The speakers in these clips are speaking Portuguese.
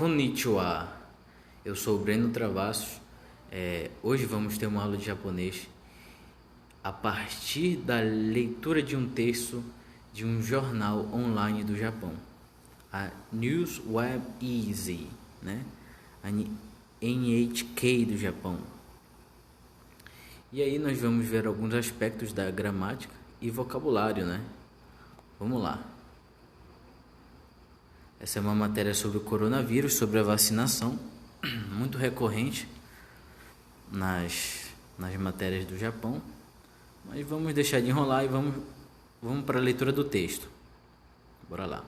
Konnichiwa. Eu sou o Breno Travassos. Hoje vamos ter uma aula de japonês a partir da leitura de um texto de um jornal online do Japão, a News Web Easy, né? A NHK do Japão. E aí nós vamos ver alguns aspectos da gramática e vocabulário, né? Vamos lá. Essa é uma matéria sobre o coronavírus, sobre a vacinação, muito recorrente nas matérias do Japão. Mas vamos deixar de enrolar e vamos para a leitura do texto. Bora lá.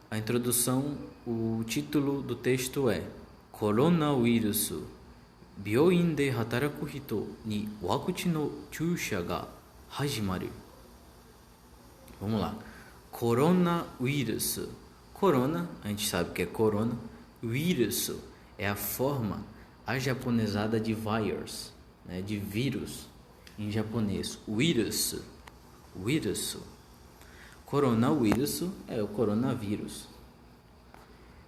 A introdução, o título do texto é Coronavírus, Byoin de hataraku hito ni wakuchi no chūsha ga hajimaru. Vamos lá. Coronavírus. Corona, a gente sabe que é corona. Vírus é a forma ajaponesada de virus, né? De vírus em japonês. Vírus. Coronavírus é o coronavírus.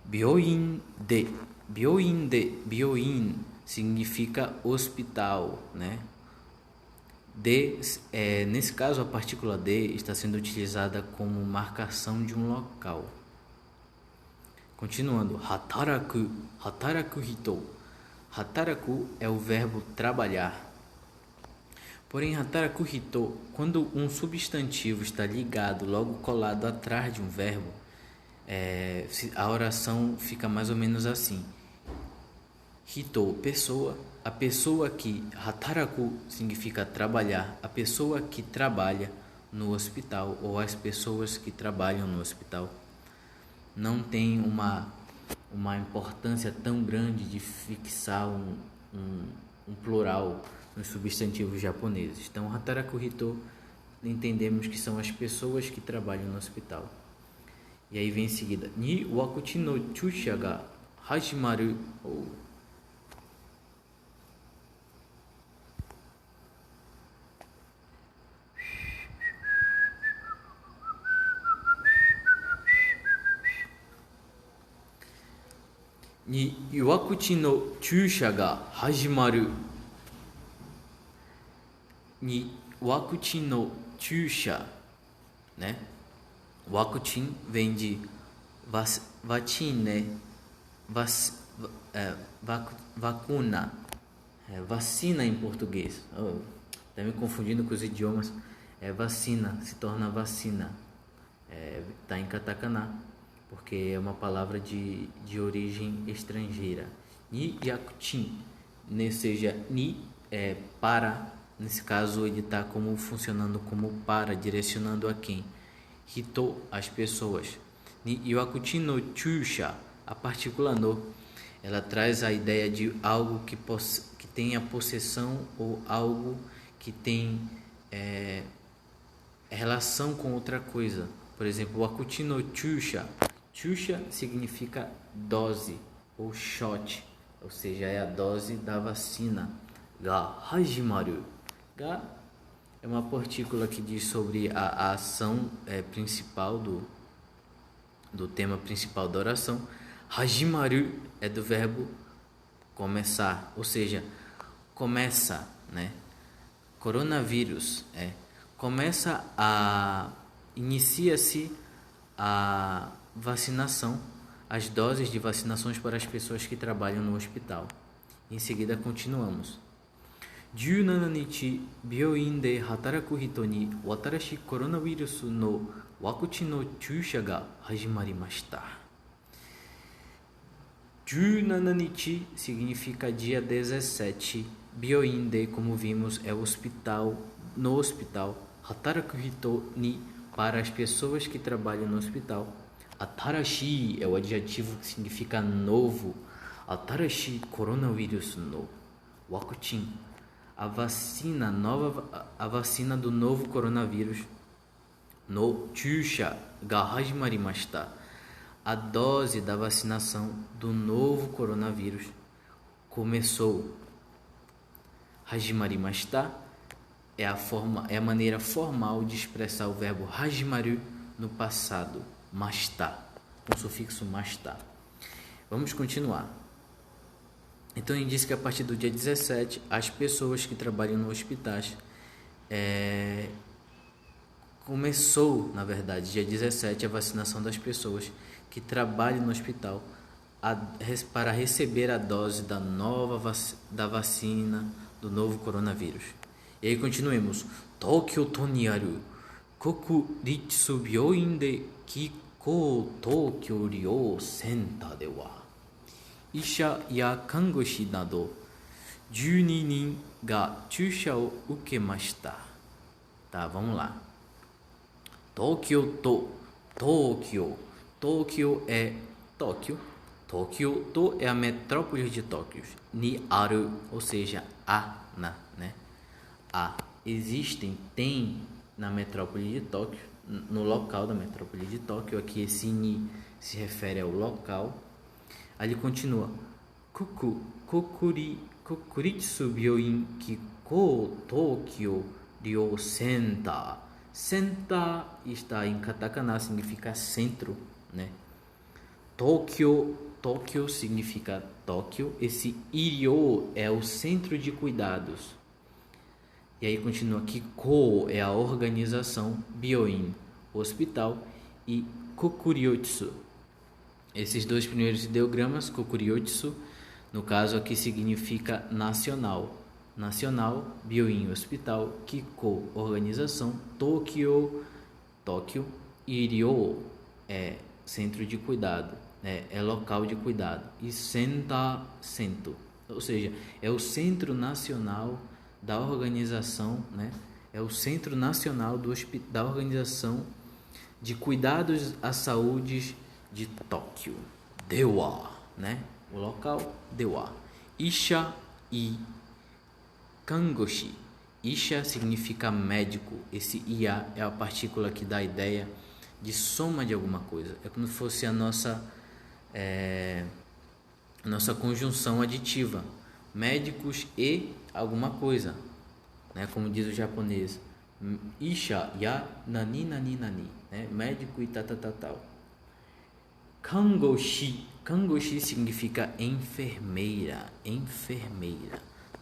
Byoin significa hospital, né? Nesse caso, a partícula de está sendo utilizada como marcação de um local. Continuando, hataraku hito. Hataraku é o verbo trabalhar. Porém, hataraku hito, quando um substantivo está ligado, logo colado atrás de um verbo, a oração fica mais ou menos assim. Hito, pessoa. A pessoa que, hataraku significa trabalhar, a pessoa que trabalha no hospital ou as pessoas que trabalham no hospital. Não tem uma importância tão grande de fixar um plural nos substantivos japoneses. Então, hataraku hito, entendemos que são as pessoas que trabalham no hospital. E aí vem em seguida, ni wakuchi no chūsha ga hajimaru. Ni wakuchi no chūsha ga hajimaru. Ni wakuchi no chūsha, né? Wakuchin vem de vacine, vacuna, vacina em português. Tá me confundindo com os idiomas. Vacina se torna vacina. Tá em katakana, porque é uma palavra de origem estrangeira. Ni yakuchin, seja ni para. Nesse caso, ele está funcionando como para, direcionando a quem? Hito, as pessoas. Ni wakuchi no chūsha, a partícula no, ela traz a ideia de algo que tem a possessão ou algo que tem relação com outra coisa. Por exemplo, wakuchi no chūsha. Chūsha significa dose ou shot, ou seja, é a dose da vacina. Ga hajimaru. Ga é uma partícula que diz sobre a ação principal do tema principal da oração. Hajimaru é do verbo começar, ou seja, começa, né? Coronavírus inicia-se a vacinação, as doses de vacinações para as pessoas que trabalham no hospital. Em seguida continuamos. 17日、病院で働く人に新しいコロナウイルスのワクチンの注射が始まりました。17日 significa dia 17. 病院で, como vimos, é hospital, no hospital. Hataraku hito ni, para as pessoas que trabalham no hospital. Atarashi é o adjetivo que significa novo. Atarashi coronavírus no wakuchin. A vacina do novo coronavírus. No chūsha ga hajimarimashita. A dose da vacinação do novo coronavírus começou. Hajimarimashita é a maneira formal de expressar o verbo hajimaru no passado. Mashita. com o sufixo mashita. Vamos continuar. Então ele diz que a partir do dia 17, as pessoas que trabalham no hospital começou, na verdade, dia 17, a vacinação das pessoas que trabalham no hospital para receber a dose da vacina do novo coronavírus. E aí continuemos. Tokyo to ni aru Kokuritsu Byoin de Kiko Tokyo Ryo Center de wa Isha ya kangoshi nado 12 nin ga chusha o ukemashita. Tá, vamos lá. Tóquio é Tóquio. Tóquio é a metrópole de Tóquio. Ni aru, ou seja, né? Tem na metrópole de Tóquio, no local da metrópole de Tóquio. Aqui esse ni se refere ao local. Aí ele continua. Kokuritsu Byoin Kiko Tokyo Ryo Center. Center está em katakana, significa centro, né? Tóquio significa Tóquio. Esse Iryo é o centro de cuidados. E aí continua que Ko é a organização, Byoin, hospital, e Kokuryotsu. Esses dois primeiros ideogramas, Kokuryotsu, no caso aqui significa nacional. Nacional, Byoin, hospital, Kiko, organização, Tóquio, Iryo é centro de cuidado, é local de cuidado, e Senta, centro, ou seja, é o centro nacional da organização, né? É o centro nacional da organização de cuidados à saúde de Tóquio. Dewa, né? O local, Dewa. Isha e Kangoshi. Isha significa médico. Esse ia é a partícula que dá a ideia de soma de alguma coisa. É como se fosse a nossa conjunção aditiva. Médicos e alguma coisa, né? Como diz o japonês. Isha ya nani nani nani, né? Médico e tal. Kangoshi. Kangoshi significa enfermeira.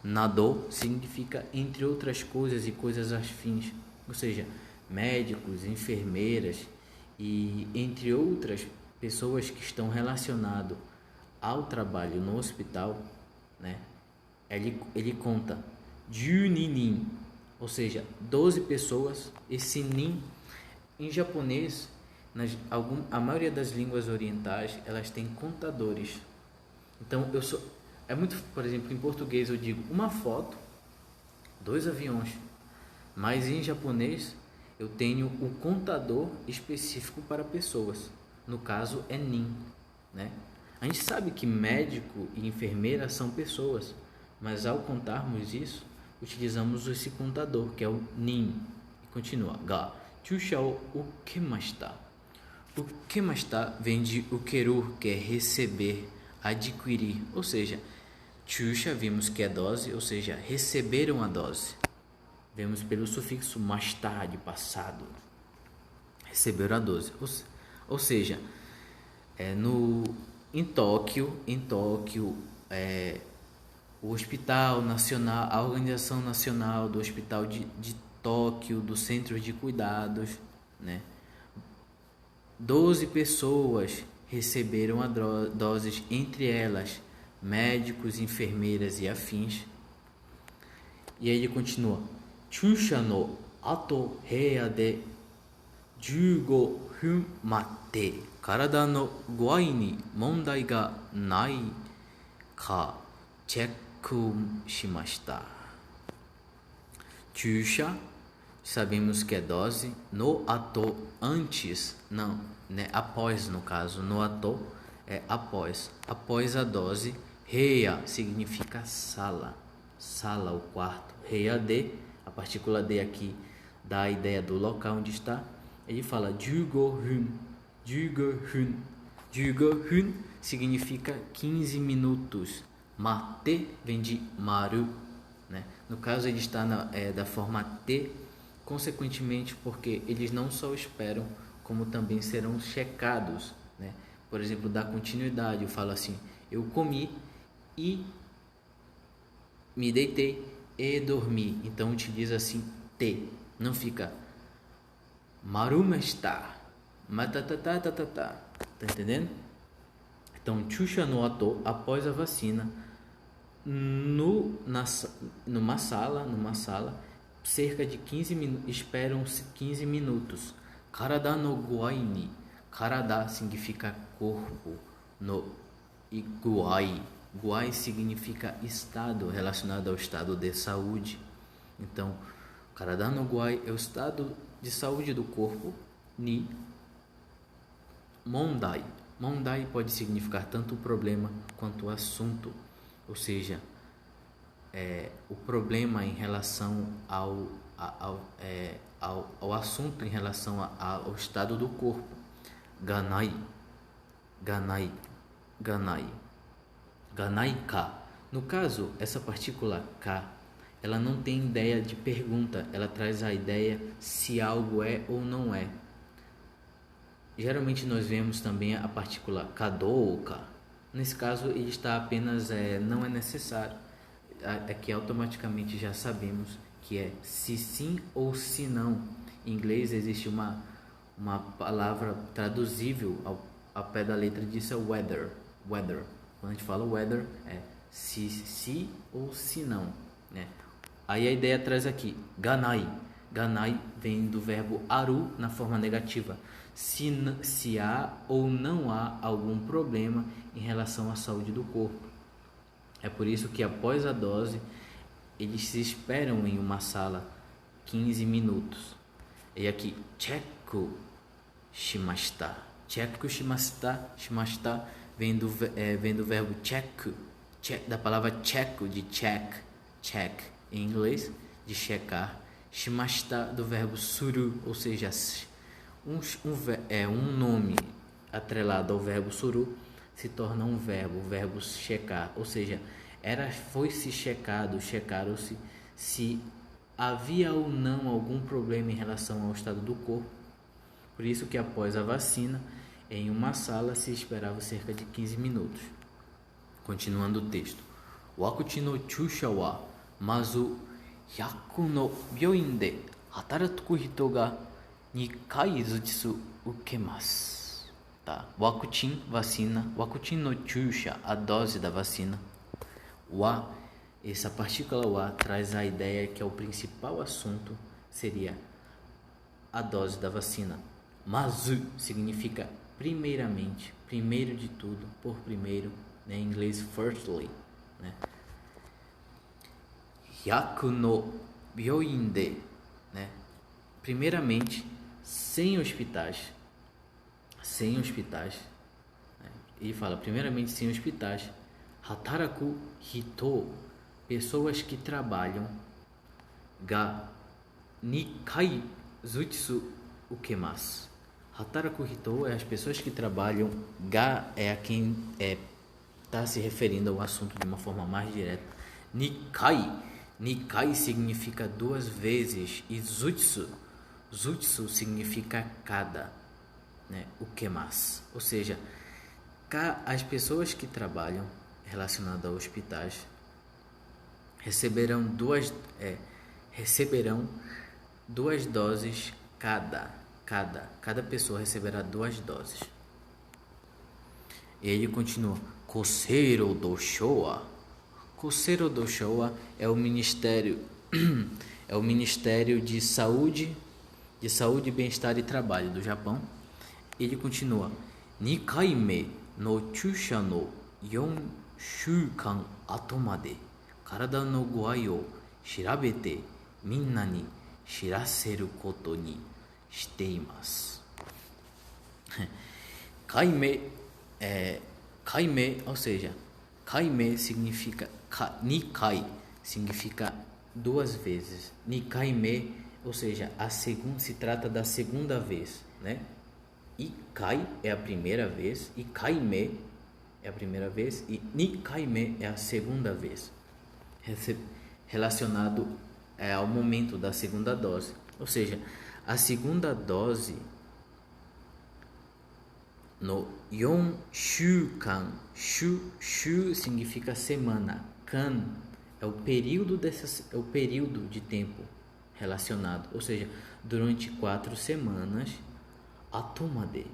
Nado significa entre outras coisas e coisas afins, ou seja, médicos, enfermeiras e entre outras pessoas que estão relacionadas ao trabalho no hospital, né? Ele conta 12 nin, ou seja, 12 pessoas. Esse nin em japonês, a maioria das línguas orientais, elas têm contadores. Então por exemplo, em português eu digo uma foto, 2 aviões, mas em japonês eu tenho o contador específico para pessoas. No caso é nin, né? A gente sabe que médico e enfermeira são pessoas, mas ao contarmos isso, utilizamos esse contador, que é o nin. E continua. Ga chusha o ukemashita. Ukemashita vem de ukeru, que é receber, adquirir, ou seja, chusha vimos que é dose, ou seja, receberam a dose. Vemos pelo sufixo mashita, de passado. Receberam a dose. Ou seja, em Tóquio, o Hospital Nacional, a Organização Nacional do Hospital de Tóquio, do Centro de Cuidados, né? 12 pessoas receberam a doses, entre elas médicos, enfermeiras e afins. E aí ele continua. Chusha no ato heia de 15 分待って体の具合に問題がないかチェックしました。Chusha, sabemos que é dose. No ato, antes, não, né? Após, no caso. No ato é após. Após a dose. Reia significa sala. Sala, o quarto. Reia de, a partícula de aqui dá a ideia do local onde está. Ele fala 15 分. 15 分significa 15 minutos. Mate vem de maru, né? No caso ele está da forma T, consequentemente porque eles não só esperam, como também serão checados, né? por exemplo, dar continuidade, eu falo assim, eu comi e me deitei e dormi. Então utiliza assim te, não fica marumesta, matatatatata, tá entendendo? Então chusha no ato, após a vacina, numa sala, cerca de 15 minutos, esperam-se 15 minutos. Karada no guai ni, karada significa corpo, no e guai significa estado, relacionado ao estado de saúde. Então, karada no guai é o estado de saúde do corpo, ni mondai. Mondai pode significar tanto o problema quanto o assunto, ou seja, o problema em relação ao assunto, em relação ao estado do corpo. Ganai, ganai, ganai, ganai ka. No caso, essa partícula ka, ela não tem ideia de pergunta, ela traz a ideia se algo é ou não é. Geralmente nós vemos também a partícula kadoka. Nesse caso, ele está apenas não é necessário. Aqui automaticamente já sabemos que é se sim ou se não. Em inglês existe uma palavra traduzível ao pé da letra disso, é weather. Weather. Quando a gente fala weather, é se ou se não, né? Aí a ideia traz aqui, ganai. Ganai vem do verbo aru na forma negativa. Se há ou não há algum problema em relação à saúde do corpo. É por isso que após a dose, eles se esperam em uma sala 15 minutos. E aqui, checku shimashita. Checku shimashita vem do verbo check, da palavra check, de check em inglês, de checar. Shimashita do verbo suru, ou seja, um nome atrelado ao verbo suru se torna um verbo, o verbo checar, ou seja, foi-se checado, checaram-se se havia ou não algum problema em relação ao estado do corpo. Por isso que após a vacina, em uma sala se esperava cerca de 15 minutos. Continuando o texto. Wakuchi no chusha wa mazu 100の病院で働く人が2回ずつ受けます。Tá? Wakuchin, vacina. Wakuchin no chusha, a dose da vacina. Wa, essa partícula wa traz a ideia que o principal assunto seria a dose da vacina. Mazu significa primeiramente, primeiro de tudo, por primeiro, né? Em inglês firstly, né? Yaku no byoin de, né? Primeiramente, sem hospitais, né? Ele fala primeiramente sem hospitais. Hataraku hito, pessoas que trabalham. Ga nikai zutsu ukemasu. Hataraku hito é as pessoas que trabalham. Ga é a quem está se referindo ao assunto de uma forma mais direta. Nikai significa duas vezes e zutsu significa cada, né? Ukemasu, ou seja, as pessoas que trabalham relacionadas a hospitais receberão duas doses cada pessoa receberá 2 doses. E ele continua, Koseiro do Showa. Koseiro do Showa é o Ministério de Saúde, Bem-Estar e Trabalho do Japão. Ele continua, 2回目の注射の4週間後まで体の具合を調べてみんなに知らせることにしています。Kaime ou seja, kaime significa nikai significa 2 vezes. Nikaime, ou seja, se trata da segunda vez, né? Ikai é a primeira vez, e kaime é a primeira vez e nikaime é a segunda vez, relacionado ao momento da segunda dose. Ou seja, a segunda dose no yon shukan. Shu significa semana. Kan é o período de tempo relacionado, ou seja, durante 4 semanas, atomade,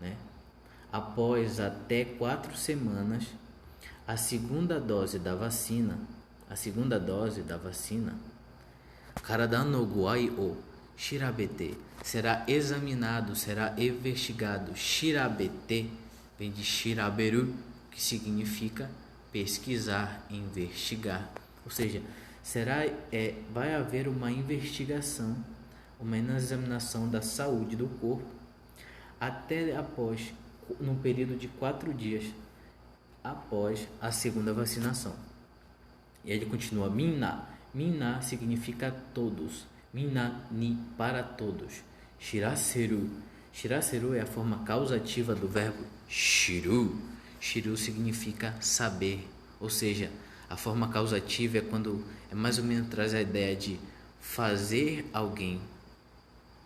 né? Após até 4 semanas, a segunda dose da vacina, karada no guai o shirabete, será examinado, será investigado. Shirabete vem de shiraberu, que significa pesquisar, investigar. Ou seja, vai haver uma investigação, uma examinação da saúde do corpo no período de 4 dias após a segunda vacinação. E ele continua, minna. Minna significa todos. Minna ni, para todos. Shiraseru. Shiraseru é a forma causativa do verbo shiru. Shiru significa saber, ou seja, a forma causativa é quando mais ou menos traz a ideia de fazer alguém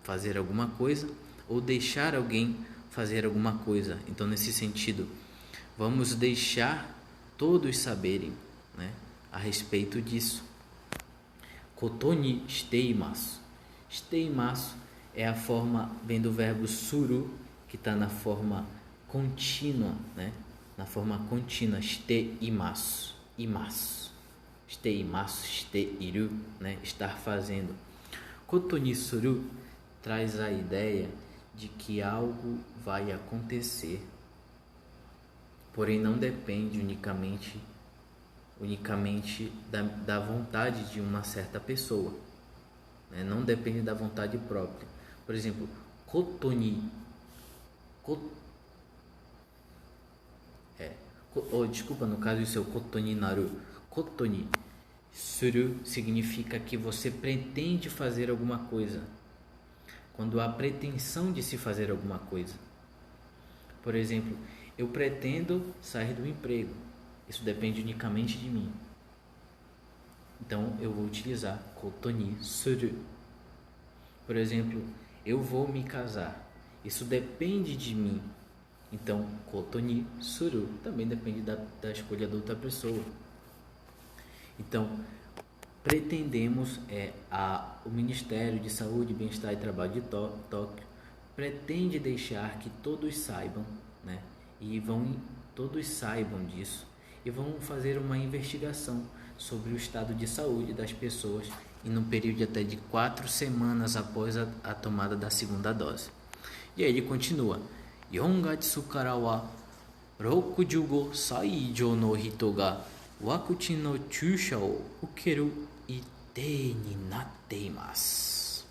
fazer alguma coisa ou deixar alguém fazer alguma coisa. Então, nesse sentido, vamos deixar todos saberem, né, a respeito disso. Koto ni shiteimasu. Shiteimasu é a forma, vem do verbo suru, que está na forma contínua, né? Na forma contínua, shiteimasu, imasu. Shiteimasu, shiteiru, né? Estar fazendo. Koto ni suru traz a ideia de que algo vai acontecer, porém não depende unicamente da vontade de uma certa pessoa, né? Não depende da vontade própria. Por exemplo, no caso isso é o kotoni naru. Kotoni suru significa que você pretende fazer alguma coisa, quando há pretensão de se fazer alguma coisa. Por exemplo, eu pretendo sair do emprego. Isso depende unicamente de mim. Então, eu vou utilizar koto ni suru. Por exemplo, eu vou me casar. Isso depende de mim. Então, koto ni suru também depende da escolha da outra pessoa. Então, pretendemos, o Ministério de Saúde, Bem-Estar e Trabalho de Tóquio pretende deixar que todos saibam, né? Todos saibam disso e vão fazer uma investigação sobre o estado de saúde das pessoas e num período de até de 4 semanas após a tomada da segunda dose. E aí ele continua: Yongatsu kara wa 65 sai ijou no hito ga wakuchin no chusha o ukeru ite ni natte imasu.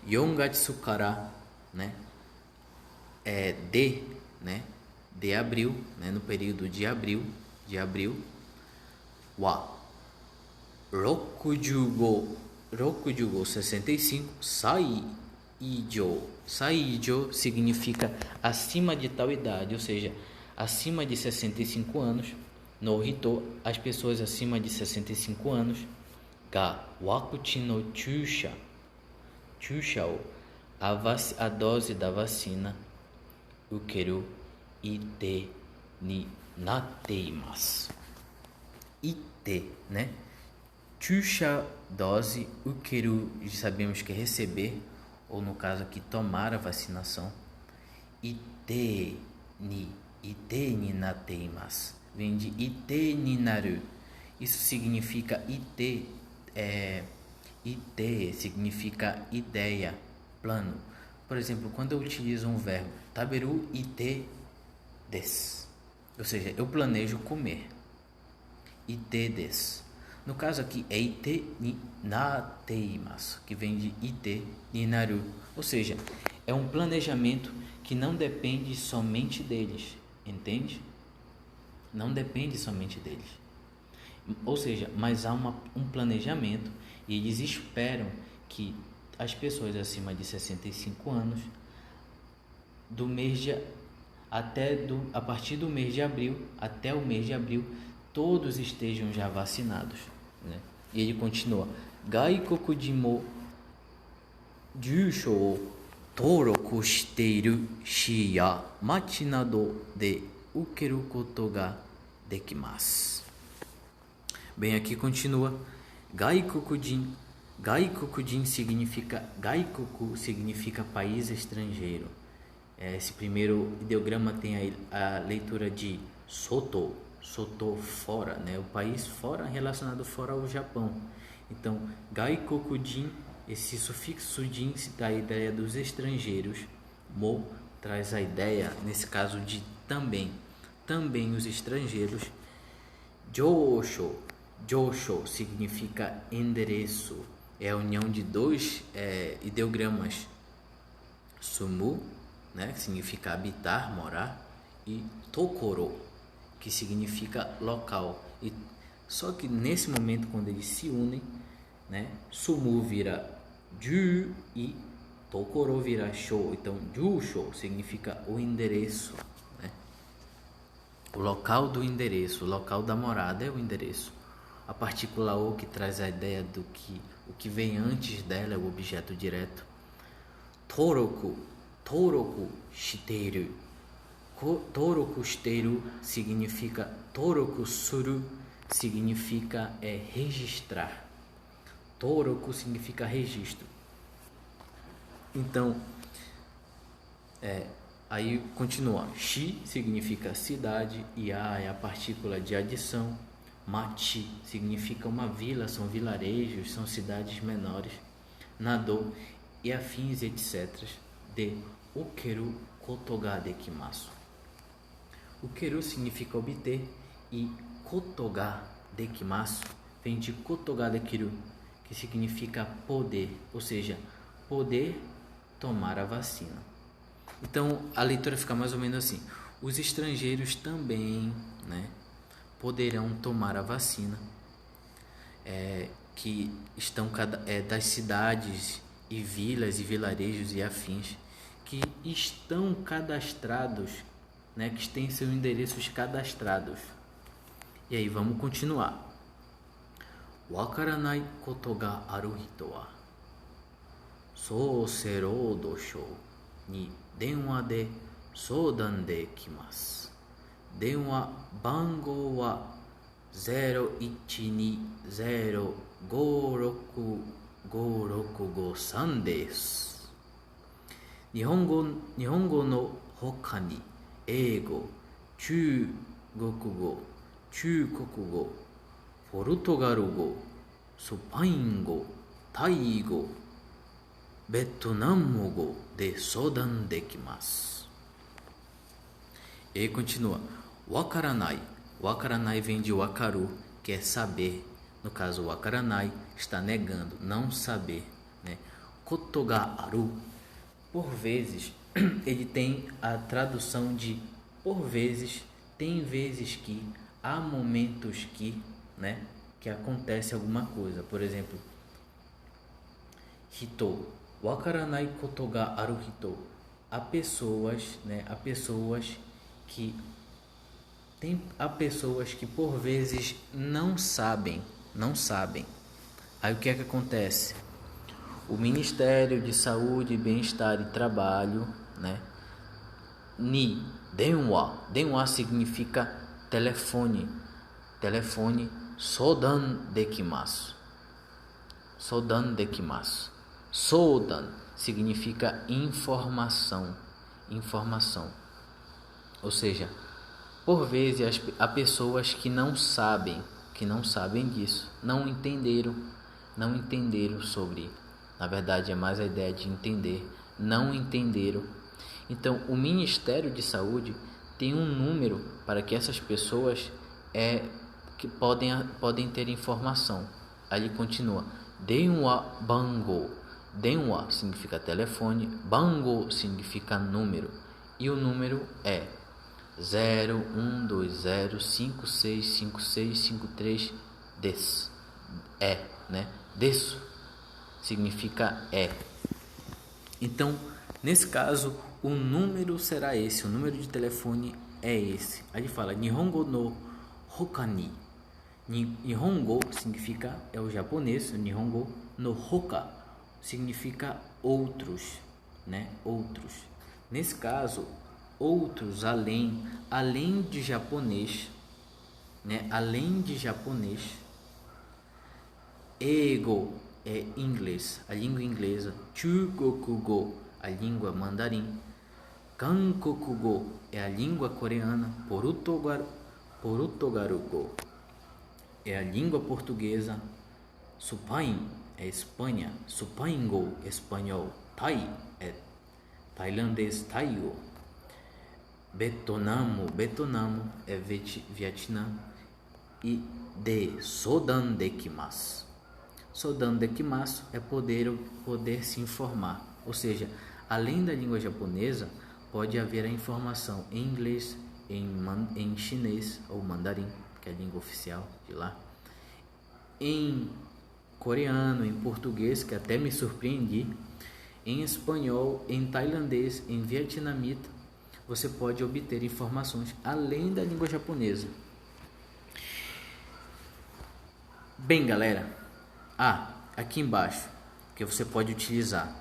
Yongatsu kara, né? De abril, né, no período de abril, wa 65, 65, sai ijo significa acima de tal idade, ou seja, acima de 65 anos, no hito, as pessoas acima de 65 anos, ga wakuchi no chusha o, a dose da vacina, ukeru ite ni natte imasu. Ite, né? Chusha, dose, ukeru, sabemos que é receber, ou no caso aqui, tomar a vacinação. Ite ni natte imasu. Vem de ite ni naru. Isso significa ite significa ideia, plano. Por exemplo, quando eu utilizo um verbo taberu ite desu, ou seja, eu planejo comer. Ite desu. No caso aqui é ite ni natte imasu, que vem de ite ni naru, ou seja, é um planejamento que não depende somente deles, entende? Não depende somente deles. Ou seja, mas há um planejamento e eles esperam que as pessoas acima de 65 anos, a partir do mês de abril até o mês de abril, todos estejam já vacinados, né? E ele continua: Gaikoku jin mo jūshō o tōroku Toroku shiteiru shi ya machi nado de ukeru koto ga dekimasu. Bem, aqui continua. Gaikokujin. Gaikokujin significa... Gaikoku significa país estrangeiro. Esse primeiro ideograma tem a leitura de soto. Soto, fora, né? O país fora, relacionado fora ao Japão. Então, Gaikokujin, esse sufixo jin dá a ideia dos estrangeiros. Mo traz a ideia, nesse caso, de também. Também os estrangeiros. Josho. Josho significa endereço. É a união de dois ideogramas. Sumu, né, que significa habitar, morar, e Tokoro, que significa local. E só que nesse momento, quando eles se unem, né, Sumu vira Ju e Tokoro vira Sho. Então, Jusho significa o endereço, né? O local do endereço, o local da morada é o endereço. A partícula O, que traz a ideia do que o que vem antes dela é o objeto direto. Toroku shiteiru. Toroku shiteiru significa... Toroku suru significa registrar. Toroku significa registro. Então, aí continua. Shi significa cidade. Ya é a partícula de adição. Machi significa uma vila, são vilarejos, são cidades menores. Nado e afins, etc. De ukeru koto ga dekimasu. Ukeru significa obter e koto ga dekimasu vem de koto ga dekiru, que significa poder, ou seja, poder tomar a vacina. Então a leitura fica mais ou menos assim: os estrangeiros também, né, poderão tomar a vacina, que estão das cidades e vilas e vilarejos e afins que estão cadastrados, né, que têm seus endereços cadastrados. E aí vamos continuar. Wakaranai koto ga aru hito wa sousero dosho ni denwa de soudan dekimasu. Denwa bango wa 0120565653 desu. 日本語の他に英語、中国語、中国語、ポルトガル語、スパイン語、タイ語、ベトナム語で相談できます。E continua. Wakaranai. Wakaranai vem de wakaru, que é saber. No caso, wakaranai está negando, não saber, né? Koto ga aru, por vezes, ele tem a tradução de por vezes, tem vezes que, há momentos que, né, que acontece alguma coisa. Por exemplo, hito, wakaranai koto ga aru hito. Há pessoas, né, há pessoas que por vezes não sabem. Aí o que é que acontece? O Ministério de Saúde, Bem-Estar e Trabalho, né? Ni denwa significa telefone. Sodan dekimasu. Sodan significa informação. Ou seja, por vezes há pessoas que não sabem disso, não entenderam sobre. Na verdade, é mais a ideia de entender, não entenderam. Então, o Ministério de Saúde tem um número para que essas pessoas que podem ter informação. Ali continua. Denwa bango. Denwa significa telefone, bango significa número. E o número é 0120565653 des. Né? Desu significa Então, nesse caso, o número será esse, o número de telefone é esse. Aí ele fala Nihongo no Hokani. Nihongo significa o japonês, Nihongo no Hoka significa outros. né? Outros. Nesse caso, outros além de japonês, né? Além de japonês. Eigo é inglês, a língua inglesa. Chugokugo, a língua mandarim. Kankokugo é a língua coreana. Portugarugo é a língua portuguesa. Supain é Espanha. Supaingo, espanhol. Thai é tailandês, Taigo. Betonamo é Vietnã. E de Sodan dekimasu. Sodan dekimasu é poder se informar. Ou seja, além da língua japonesa, pode haver a informação em inglês, em chinês ou mandarim, que é a língua oficial de lá, em coreano, em português, que até me surpreendi, em espanhol, em tailandês, em vietnamita. Você pode obter informações além da língua japonesa. Bem, galera, aqui embaixo que você pode utilizar,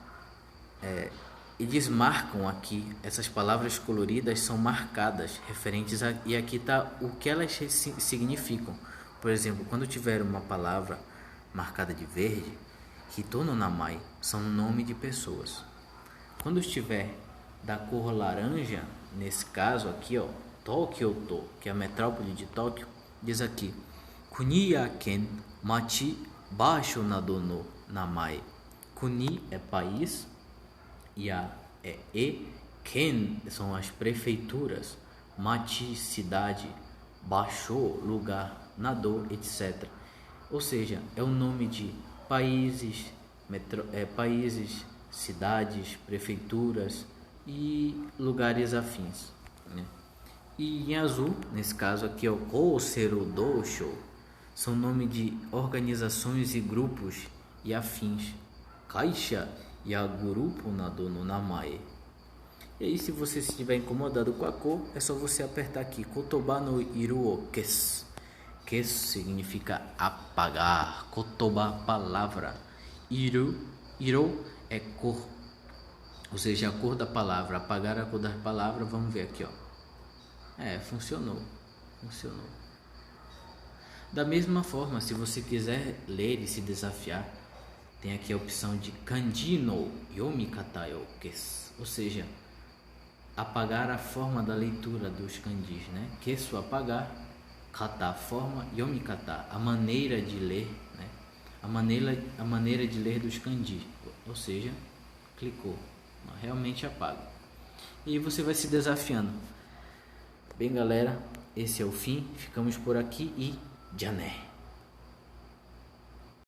eles marcam aqui, essas palavras coloridas são marcadas referentes e aqui está o que elas significam. Por exemplo, quando tiver uma palavra marcada de verde, hito no namai são nome de pessoas. Quando estiver da cor laranja, nesse caso aqui, Tokyo, que é a metrópole de Tóquio, diz aqui Kuni ya ken machi basho nado no namai. Kuni é país, ya é ken são as prefeituras, machi cidade, basho lugar, nado etc. Ou seja, é o nome de países, países, cidades, prefeituras e lugares afins, né? E em azul, nesse caso aqui é o Koseru Dosho, são nome de organizações e grupos e afins. Kaisha ya grupo nado no namae. E aí, se você estiver incomodado com a cor, é só você apertar aqui Kotoba no iru o kes. Kes significa apagar. Kotoba, palavra. Iru é cor, ou seja, a cor da palavra. Apagar a cor da palavra, vamos ver aqui, funcionou. Da mesma forma, se você quiser ler e se desafiar, tem aqui a opção de kanji no yomikata yo kesu, ou seja, apagar a forma da leitura dos kanjis, né? Kesu, apagar, kata, forma, yomikata, a maneira de ler, né? A maneira de ler dos kanjis, ou seja, clicou, realmente apaga. E você vai se desafiando. Bem, galera, esse é o fim. Ficamos por aqui e jané.